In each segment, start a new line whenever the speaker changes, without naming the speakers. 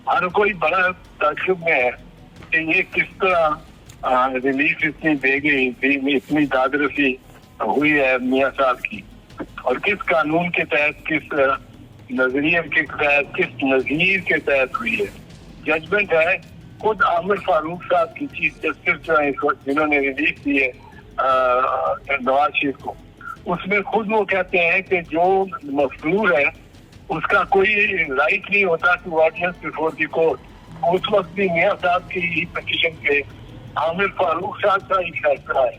हर कोई बड़ा ताज्जुब में है कि ये किस तरह रिलीफ इतनी दे गई, इतनी दादरसी हुई है मियां साहब की, और किस कानून के तहत, किस नजरिए के तहत, किस नजीर के तहत हुई है। जजमेंट है खुद आमिर फारूक साहब की, चीफ जस्टिस जो है इस वक्त, जिन्होंने रिलीफ दी है नवाज शरीफ को, उसमें खुद वो कहते हैं कि जो मफलूर है उसका कोई राइट नहीं होता to audience before the court. उस वक्त भी मियां साहब की पिटीशन पे आमिर फारूक साहब का ही फैसला है,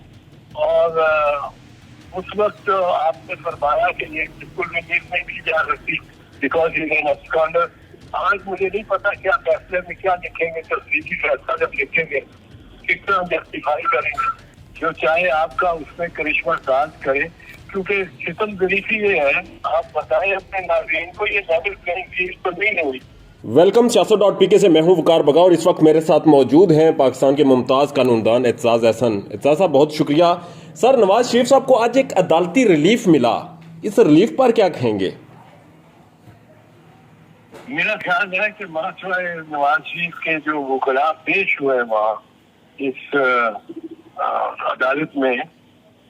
और उस वक्त आपने फरमाया कि ये बिल्कुल रिलीफ नहीं दी जा सकती बिकॉज इज एन एब्सकॉन्डर। आज मुझे नहीं पता क्या फैसले में क्या लिखेंगे, तस्दीकी फैसला जब लिखेंगे किस तरह जस्टिफाई करेंगे। जो चाहे आपका उसमें करिश्मा साज करे, क्योंकि सितम ज़रीफ़ी ये है, आप बताएं अपने नाज़रीन को, ये लेवल प्लेइंग फील्ड तो नहीं हुई।
वेलकम siyaasat.pk से मैं हूं वकार बगा और इस वक्त मेरे साथ मौजूद हैं पाकिस्तान के मुमताज कानूनदान एतजाज अहसन। एतजाज साहब बहुत शुक्रिया। सर, नवाज शरीफ साहब को आज एक अदालती रिलीफ मिला, इस रिलीफ पर क्या कहेंगे?
मेरा ख्याल है कि माशरा नवाज शरीफ के जो वकला पेश हुए वहाँ इस अदालत में,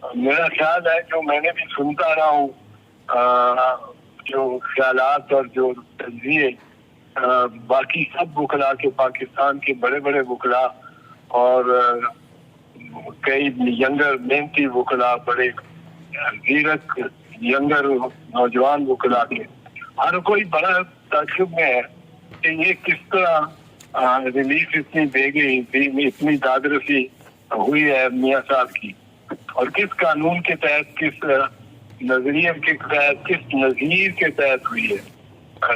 मेरा ख्याल है जो मैंने भी सुनता रहा हूँ, जो ख्यालात और जो तजज़िये बाकी सब वकला के, पाकिस्तान के बड़े बड़े वकला और कई यंगर मेहनती वकला, बड़े ज़ीरक यंगर नौजवान वकला के, हर कोई बड़ा ताज्जुब में है कि ये किस तरह रिलीफ इतनी दे गई, इतनी दादरसी हुई है मियां साहब की, और किस कानून के तहत, किस नजरिए के तहत, किस नजीर के तहत हुई है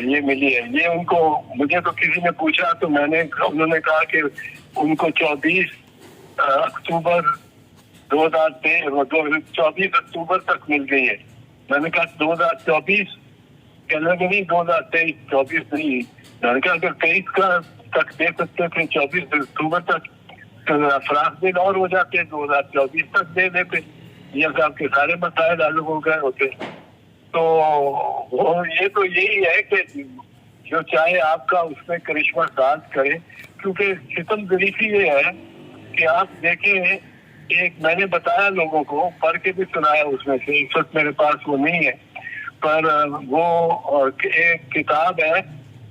ये मिली है। ये उनको, मुझे तो किसी ने पूछा तो उन्होंने कहा कि उनको 24 अक्टूबर 2023 24 अक्टूबर तक मिल गई है। मैंने कहा 2024 कहने लगे नहीं 2023, 24 नहीं। मैंने कहा अगर 23 का तक दे सकते थे, 24 अक्टूबर तक फराख दिन और हो जाते, 2024 तक दे देते, ये आपके सारे मसाइल हल हो गए होते। तो वो ये तो यही है कि जो चाहे आपका उसमें करिश्मा साज करे, क्योंकि सितम ज़रीफ़ी ये है कि आप देखें, एक मैंने बताया लोगों को, पढ़ के भी सुनाया उसमें से, इस वक्त मेरे पास वो नहीं है, पर वो एक किताब है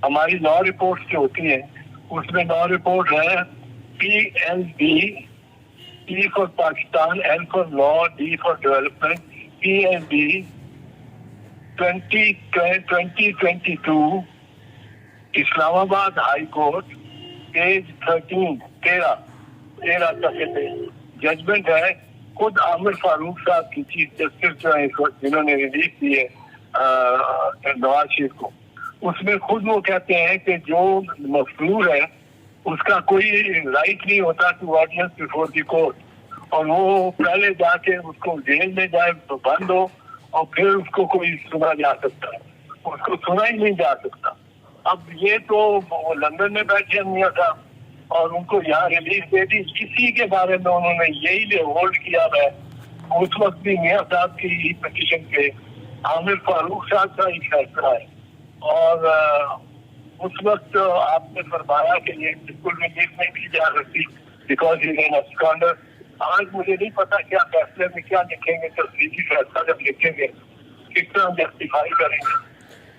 हमारी लॉ रिपोर्ट जो होती है, उसमें लॉ रिपोर्ट है PLD, P for Pakistan, L for law, D for development, PLD 2022 Islamabad high court, page 13 तक जजमेंट है खुद आमिर फारूक साहब की, चीफ जस्टिस जो है इस वक्त, जिन्होंने रिलीफ दी है नवाज शरीफ को। उसमें खुद वो कहते हैं कि जो मफलूर है उसका कोई राइट नहीं होता to audience before the court, और वो पहले जाके उसको जेल में जाए तो बंद हो और फिर उसको कोई सुना जा सकता है, उसको सुना ही नहीं जा सकता। अब ये तो वो लंदन में बैठे मियां साहब और उनको यहाँ रिलीफ दे दी, इसी के बारे में उन्होंने यही होल्ड किया है। उस वक्त भी मियां साहब की पिटीशन पे आमिर फारूक साहब का ही फैसला है, और उस वक्त आपने फरमाया कि ये बिल्कुल रिलीफ नहीं दी जा सकती बिकॉज इज एन एब्सकॉन्डर। आज मुझे नहीं पता क्या फैसले में क्या लिखेंगे, तस्दीकी फैसला जब लिखेंगे किस तरह जस्टिफाई करेंगे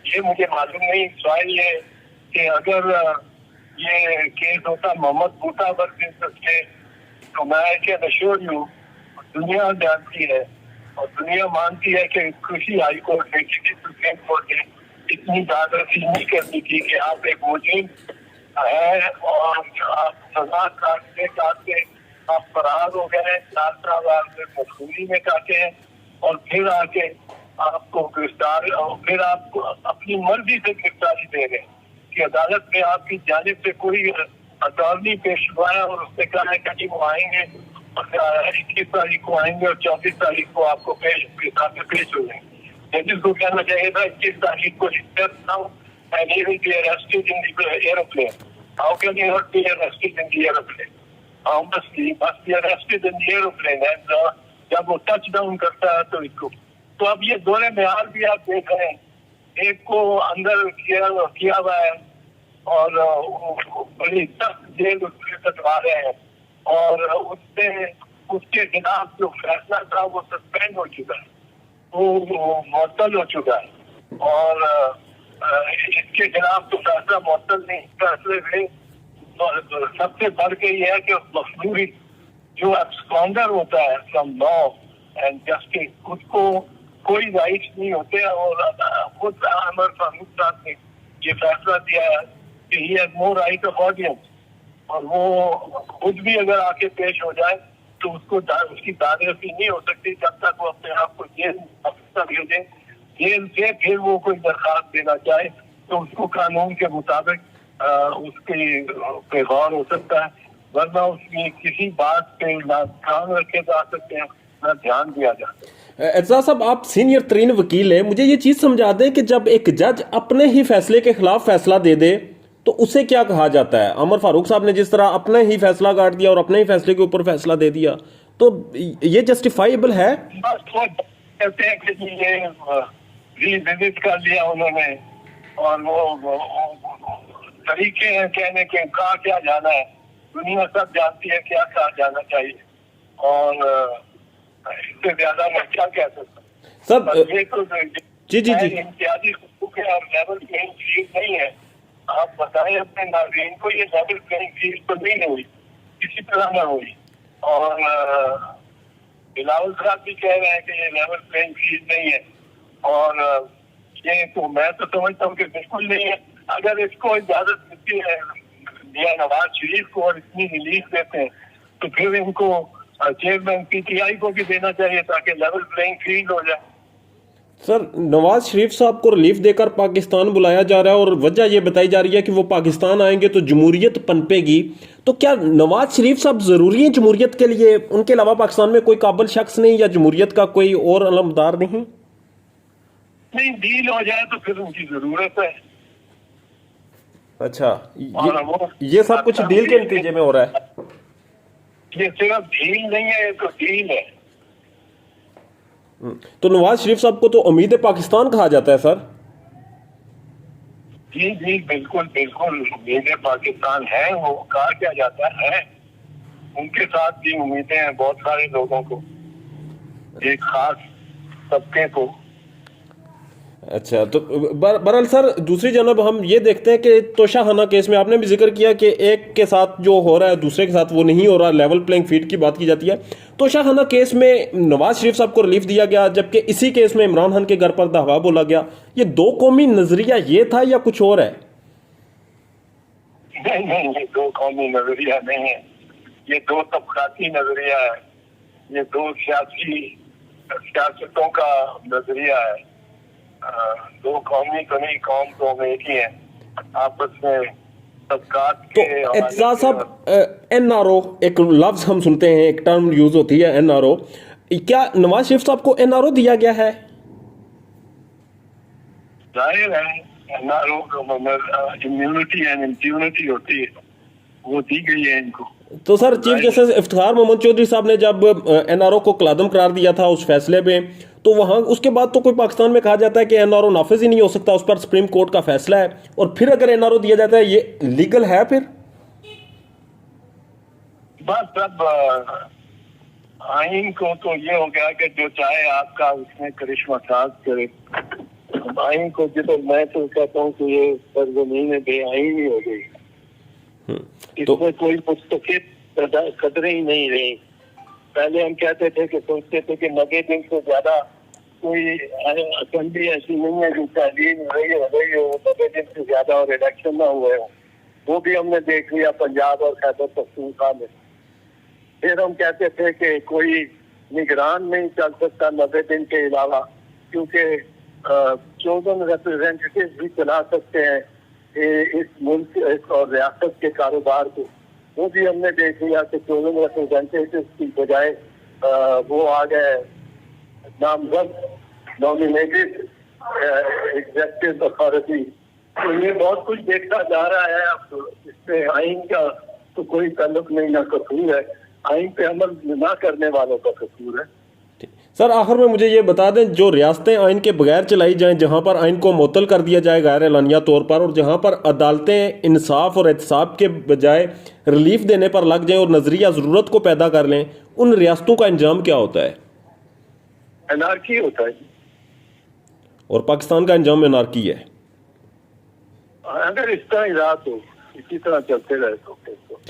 ये मुझे मालूम नहीं। सवाल ये कि अगर ये केस होता मोहम्मद बूटा वर्सेस केस, तो मैं कैन अश्योर यू, दुनिया जानती है और दुनिया मानती है कि किसी हाई कोर्ट ने, किसी सुप्रीम कोर्ट ने इतनी दादरसी नहीं करनी थी कि आप एक मुजरिम है और आप सजा काटते आप फरार हो गए, 4 साल आपने मजबूरी में काटे हैं, और फिर आके आपको गिरफ्तार, और फिर आपको अपनी मर्जी से गिरफ्तारी दे रहे हैं कि अदालत में आपकी जानिब से कोई अटॉर्नी पेश हुआ है और उसने कहा है कि वो आएंगे और 21 तारीख को आएंगे और 24 तारीख को आपको पेश हो जाएंगे। जजिस को कहना चाहिए था 21 तारीख को and he will be arrested in the aeroplane. How can he not be arrested in the aeroplane? How must he be arrested in the aeroplane? And जब वो टच डाउन करता है तो इसको, तो अब ये दोनों मेयार भी आप देख रहे हैं, एक को अंदर किया हुआ है اور بڑی سخت جیل اس سے کٹوا رہے ہیں، اور اس کے خلاف جو فیصلہ تھا وہ سسپینڈ ہو چکا ہے، وہ معطل ہو چکا ہے، اور اس کے خلاف تو فیصلہ معطل نہیں، فیصلے میں سب سے بڑھ کے یہ ہے کہ مفلوری جو ایبسکانڈر ہوتا ہے فرام لا اینڈ جسٹس، اس کو کوئی رائٹس نہیں ہوتے، اور خود عمر فاروق صاحب نے یہ فیصلہ دیا ہے کہ he has no right of audience, اور وہ خود بھی اگر آ کے پیش ہو جائے تو اس کی تعریفی نہیں ہو سکتی جب تک وہ اپنے آپ کو جیل بھیجے، جیل سے پھر وہ کوئی درخواست دینا چاہے تو اس کو قانون کے مطابق اس پہ غور ہو سکتا ہے، ورنہ اس کی کسی بات پہ نہ کام رکھے جا سکتے ہیں نہ دھیان دیا جا سکتا ہے۔
اعتزاز صاحب، آپ سینئر ترین وکیل ہیں، مجھے یہ چیز سمجھا دیں کہ جب ایک جج اپنے ہی فیصلے کے خلاف فیصلہ دے دے تو اسے کیا کہا جاتا ہے؟ عمر فاروق صاحب نے جس طرح اپنے ہی فیصلہ کاٹ دیا اور اپنے ہی فیصلے کے اوپر فیصلہ دے دیا، تو یہ جسٹیفائیبل ہے؟
بس وہ کہتے ہیں کہ یہ ریوزٹ کر لیا انہوں نے، اور وہ طریقے ہیں کہنے کے کہا کیا جانا ہے، دنیا سب جانتی ہے کیا کہا جانا چاہیے، اور اس سے زیادہ میں کیا کہہ سکتا ہوں۔
سر
یہ تو
جی
امتیازی حقوق ہے اور لیول پلینگ فیلڈ نہیں ہے۔ آپ بتائیں اپنے ناظرین کو یہ لیول پلینگ فیلڈ تو نہیں ہوئی، کسی طرح نہ ہوئی، اور بلاول صاحب بھی کہہ رہے ہیں کہ یہ لیول پلینگ فیلڈ نہیں ہے، اور یہ تو میں تو سمجھتا ہوں کہ بالکل نہیں ہے۔ اگر اس کو اجازت ملتی ہے میاں نواز شریف کو اور اتنی ریلیف دیتے ہیں تو پھر ان کو چیئرمین پی ٹی آئی کو بھی دینا چاہیے تاکہ لیول پلینگ فیلڈ ہو جائے۔
سر، نواز شریف صاحب کو ریلیف دے کر پاکستان بلایا جا رہا ہے اور وجہ یہ بتائی جا رہی ہے کہ وہ پاکستان آئیں گے تو جمہوریت پنپے گی، تو کیا نواز شریف صاحب ضروری ہیں جمہوریت کے لیے؟ ان کے علاوہ پاکستان میں کوئی قابل شخص نہیں یا جمہوریت کا کوئی اور علمدار نہیں؟
نہیں، ڈیل ہو جائے تو پھر ان کی ضرورت ہے۔
اچھا، یہ سب کچھ ڈیل کے نتیجے میں ہو رہا ہے؟
یہ صرف ڈیل نہیں ہے، یہ تو ڈیل ہے۔
تو نواز شریف صاحب کو تو امید پاکستان کہا جاتا ہے سر؟
جی جی بالکل بالکل، امید پاکستان ہے، وہ کہا کیا جاتا ہے، ان کے ساتھ بھی امیدیں ہیں بہت سارے لوگوں کو، ایک خاص طبقے کو۔
اچھا، تو بہرحال سر، دوسری جانب ہم یہ دیکھتے ہیں کہ توشہ خانہ کیس میں آپ نے بھی ذکر کیا کہ ایک کے ساتھ جو ہو رہا ہے دوسرے کے ساتھ وہ نہیں ہو رہا، لیول پلینگ فیلڈ کی بات کی جاتی ہے۔ توشہ خانہ کیس میں نواز شریف صاحب کو ریلیف دیا گیا، جبکہ اسی کیس میں عمران خان کے گھر پر دعویٰ بولا گیا۔ یہ دو قومی نظریہ یہ تھا یا کچھ اور ہے؟
نہیں، یہ دو قومی نظریہ نہیں ہے، یہ دو طبقاتی نظریہ ہے، یہ دو سیاستوں کا نظریہ ہے۔ دو قومی تو نہیں، قوم تو ایک ہی ہے، آپس میں طبقات
تو
کے۔
اعتزاز صاحب، این آر او ایک لفظ ہم سنتے ہیں، ایک ٹرم یوز ہوتی ہے این آر او، کیا نواز شریف صاحب کو این آر او دیا گیا ہے؟
ظاہر ہے این آر او کو امیونٹی اینڈ امپیونٹی ہوتی ہے، وہ دی گئی ہے ان کو۔
تو سر، چیف جسٹس افتخار محمد چودھری صاحب نے جب این آر او کو کالعدم قرار دیا تھا اس فیصلے میں، تو وہاں اس کے بعد تو کوئی پاکستان میں کہا جاتا ہے کہ این آر او نافذ ہی نہیں ہو سکتا، اس پر سپریم کورٹ کا فیصلہ ہے، اور پھر اگر این آر او دیا جاتا ہے یہ لیگل ہے پھر؟
بس اب آئین کو تو یہ ہو گیا کہ جو چاہے آپ کا اس میں کرشمہ ساز کرے، آئین کو جو میں تو کہتا ہوں کہ یہ سرزمین بے آئین ہی ہو گئی، اس میں کوئی مستقل قدریں ہی نہیں رہی۔ پہلے ہم کہتے تھے کہ سوچتے تھے کہ 90 دن سے زیادہ کوئی اسمبلی ایسی نہیں ہے جو تعلیم رہی ہو 90 دن سے زیادہ اور الیکشن نہ ہوئے ہوں، وہ بھی ہم نے دیکھ لیا پنجاب اور خیبر پختونخوا میں۔ پھر ہم کہتے تھے کہ کوئی نگران نہیں چل سکتا 90 دن کے علاوہ، کیونکہ 14 ریپرزینٹیٹیو بھی چلا سکتے ہیں اس ملک اور ریاست کے کاروبار کو، وہ بھی ہم نے دیکھ لیا کہ 14 ریپرزینٹیٹیو کی بجائے وہ آ گئے نامزد نامینیٹڈ ایگزیکٹو اتھارٹی۔ تو یہ بہت کچھ دیکھتا جا رہا ہے، اب اس میں آئین کا تو کوئی تعلق نہیں، نہ قصور ہے، آئین پہ عمل نہ کرنے والوں کا قصور ہے۔
सर आखिर में मुझे ये बता दें, जो रियासतें आइन के बगैर चलाई जाएं, जहां पर आइन को मुअत्तल कर दिया जाए गैर एलानिया तौर पर, और जहां पर अदालतें इंसाफ और एहतसाब के बजाय रिलीफ देने पर लग जाएं और नजरिया ज़रूरत को पैदा कर लें, उन रियासतों का अंजाम क्या होता है?
एनार्की होता है।
और पाकिस्तान का अंजाम एनार्की है।
अगर इस तरह ही रहा तो इसी तरह चलते रहे तो फिर तो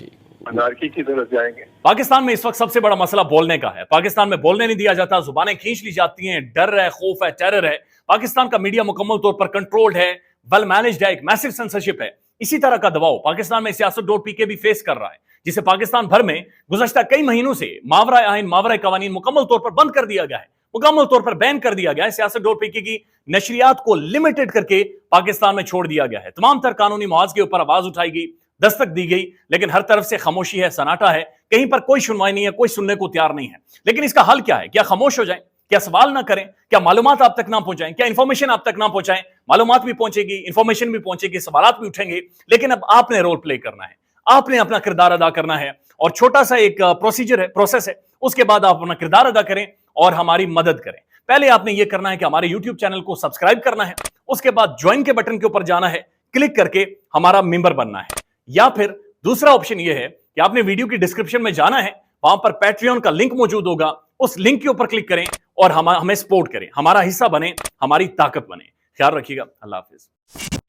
अनार्की की तरफ जाएंगे।
पाकिस्तान में इस वक्त सबसे बड़ा मसला बोलने का है। पाकिस्तान में बोलने नहीं दिया जाता, जुबानें खींच ली जाती हैं, डर है, खौफ है, टेरर है। पाकिस्तान का मीडिया मुकम्मल तौर पर कंट्रोल्ड है, वेल मैनेज्ड है, एक मैसिव सेंसरशिप है। इसी तरह का दबाव पाकिस्तान में siyaasat.pk भी फेस कर रहा है, जिसे पाकिस्तान भर में गुज़श्ता कई महीनों से मावरा आइन, मावरा कवानीन मुकम्मल तौर पर बंद कर दिया गया है, मुकम्मल तौर पर बैन कर दिया गया है। siyaasat.pk की नशरियात को लिमिटेड करके पाकिस्तान में छोड़ दिया गया है। तमाम तर कानूनी मुआवजे के ऊपर आवाज उठाई गई, दस्तक दी गई, लेकिन हर तरफ से खामोशी है, सन्नाटा है, कहीं पर कोई सुनवाई नहीं है, कोई सुनने को तैयार नहीं है। लेकिन इसका हल क्या है? क्या खामोश हो जाएं? क्या सवाल ना करें? क्या मालूमात आप तक ना पहुंचाएं? क्या इंफॉर्मेशन आप तक ना पहुंचाएं? मालूमात भी पहुंचेगी, इंफॉर्मेशन भी पहुंचेगी, सवालात भी उठेंगे, लेकिन अब आपने रोल प्ले करना है, आपने अपना किरदार अदा करना है। और छोटा सा एक प्रोसीजर है, प्रोसेस है, उसके बाद आप अपना किरदार अदा करें और हमारी मदद करें। पहले आपने यह करना है कि हमारे YouTube चैनल को सब्सक्राइब करना है, उसके बाद ज्वाइन के बटन के ऊपर जाना है, क्लिक करके हमारा मेंबर बनना है। या फिर दूसरा ऑप्शन यह है कि आपने वीडियो की डिस्क्रिप्शन में जाना है, वहां पर पैट्रियन का लिंक मौजूद होगा, उस लिंक के ऊपर क्लिक करें और हमें सपोर्ट करें, हमारा हिस्सा बने, हमारी ताकत बने। ख्याल रखिएगा। अल्लाह हाफिज।